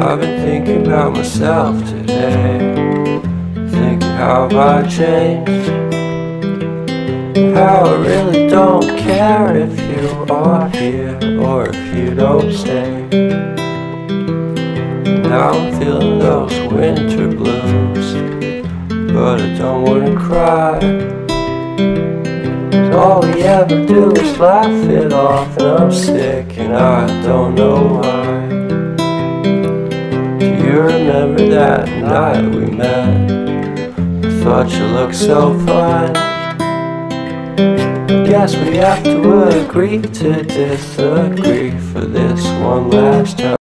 I've been thinking about myself today, thinking how have I changed, how I really don't care if you are here or if you don't stay. Now I'm feeling those winter blues, but I don't wanna cry. All we ever do is laugh it off, and I'm sick and I don't know why. Do you remember that night we met? I thought you looked so fine. Guess we have to agree to disagree for this one last time.